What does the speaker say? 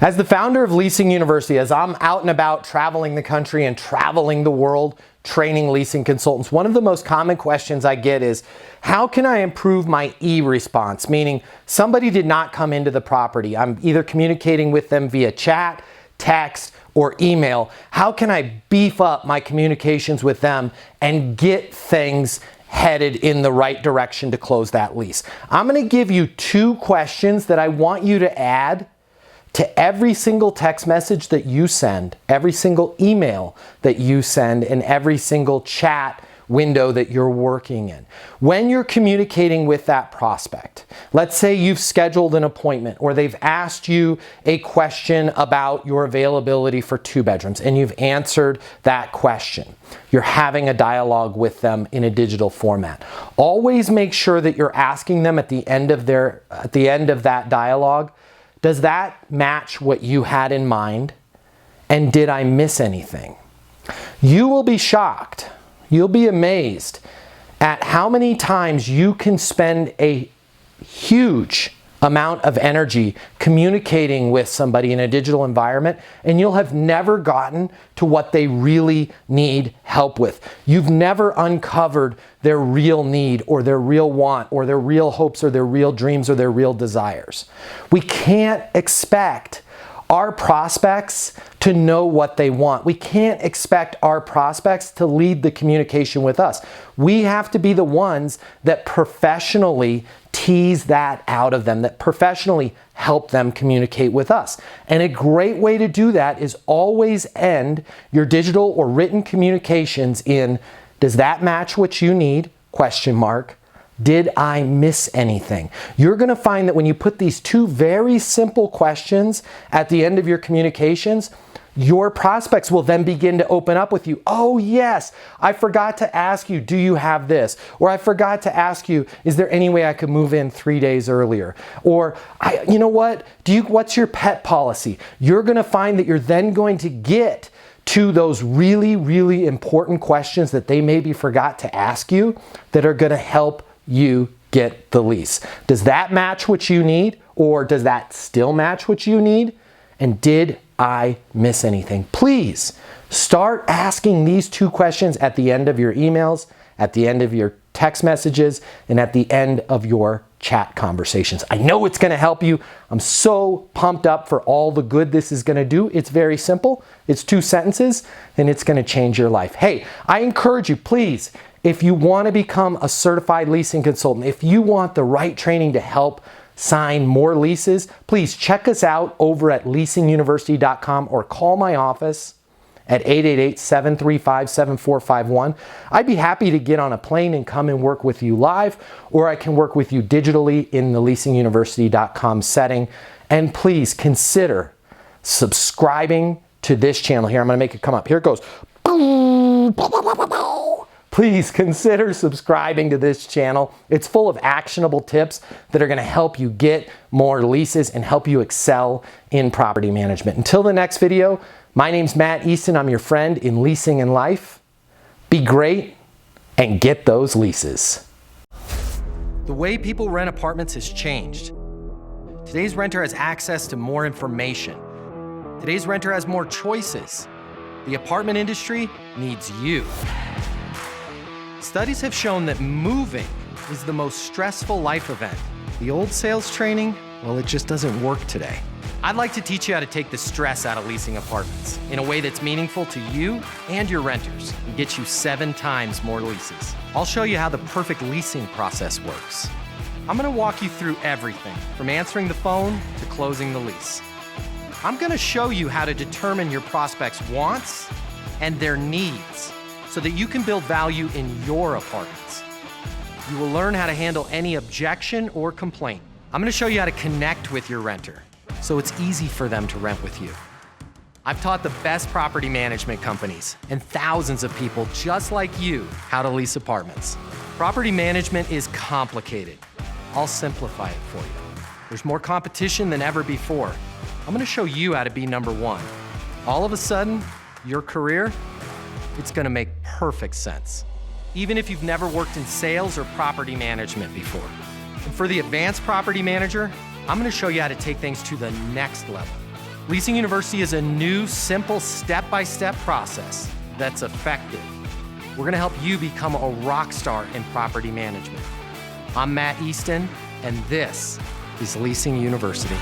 As the founder of Leasing University, as I'm out and about traveling the country and traveling the world, training leasing consultants, one of the most common questions I get is, how can I improve my e-response? Meaning somebody did not come into the property. I'm either communicating with them via chat, text, or email. How can I beef up my communications with them and get things headed in the right direction to close that lease? I'm going to give you 2 questions that I want you to add to every single text message that you send, every single email that you send, and every single chat window that you're working in. When you're communicating with that prospect, let's say you've scheduled an appointment or they've asked you a question about your availability for 2 bedrooms and you've answered that question. You're having a dialogue with them in a digital format. Always make sure that you're asking them at the end of that dialogue, does that match what you had in mind? And did I miss anything? You will be shocked. You'll be amazed at how many times you can spend a huge amount of energy communicating with somebody in a digital environment, and you'll have never gotten to what they really need help with. You've never uncovered their real need or their real want or their real hopes or their real dreams or their real desires. We can't expect our prospects to know what they want. We can't expect our prospects to lead the communication with us. We have to be the ones that professionally tease that out of them, that professionally help them communicate with us. And a great way to do that is always end your digital or written communications in, does that match what you need? Question mark. Did I miss anything? You're going to find that when you put these 2 very simple questions at the end of your communications, your prospects will then begin to open up with you. Oh yes, I forgot to ask you, do you have this? Or I forgot to ask you, is there any way I could move in 3 days earlier? Or, you know what? What's your pet policy? You're going to find that you're then going to get to those really, really important questions that they maybe forgot to ask you that are going to help you get the lease. Does that match what you need? Or does that still match what you need? And did I miss anything? Please start asking these 2 questions at the end of your emails, at the end of your text messages, and at the end of your chat conversations. I know it's going to help you. I'm so pumped up for all the good this is going to do. It's very simple. It's 2 sentences, and it's going to change your life. Hey, I encourage you, please, if you want to become a certified leasing consultant, if you want the right training to help sign more leases, please check us out over at leasinguniversity.com or call my office at 888-735-7451. I'd be happy to get on a plane and come and work with you live, or I can work with you digitally in the leasinguniversity.com setting. And please consider subscribing to this channel here. I'm going to make it come up. Here it goes. Please consider subscribing to this channel. It's full of actionable tips that are going to help you get more leases and help you excel in property management. Until the next video, my name's Matt Easton. I'm your friend in leasing and life. Be great and get those leases. The way people rent apartments has changed. Today's renter has access to more information. Today's renter has more choices. The apartment industry needs you. Studies have shown that moving is the most stressful life event. The old sales training, well, it just doesn't work today. I'd like to teach you how to take the stress out of leasing apartments in a way that's meaningful to you and your renters and get you 7 times more leases. I'll show you how the perfect leasing process works. I'm going to walk you through everything from answering the phone to closing the lease. I'm going to show you how to determine your prospects' wants and their needs, so that you can build value in your apartments. You will learn how to handle any objection or complaint. I'm going to show you how to connect with your renter so it's easy for them to rent with you. I've taught the best property management companies and thousands of people just like you how to lease apartments. Property management is complicated. I'll simplify it for you. There's more competition than ever before. I'm going to show you how to be number 1. All of a sudden, your career, it's going to make perfect sense, even if you've never worked in sales or property management before. And for the advanced property manager, I'm going to show you how to take things to the next level. Leasing University is a new, simple, step-by-step process that's effective. We're gonna help you become a rock star in property management. I'm Matt Easton, and this is Leasing University.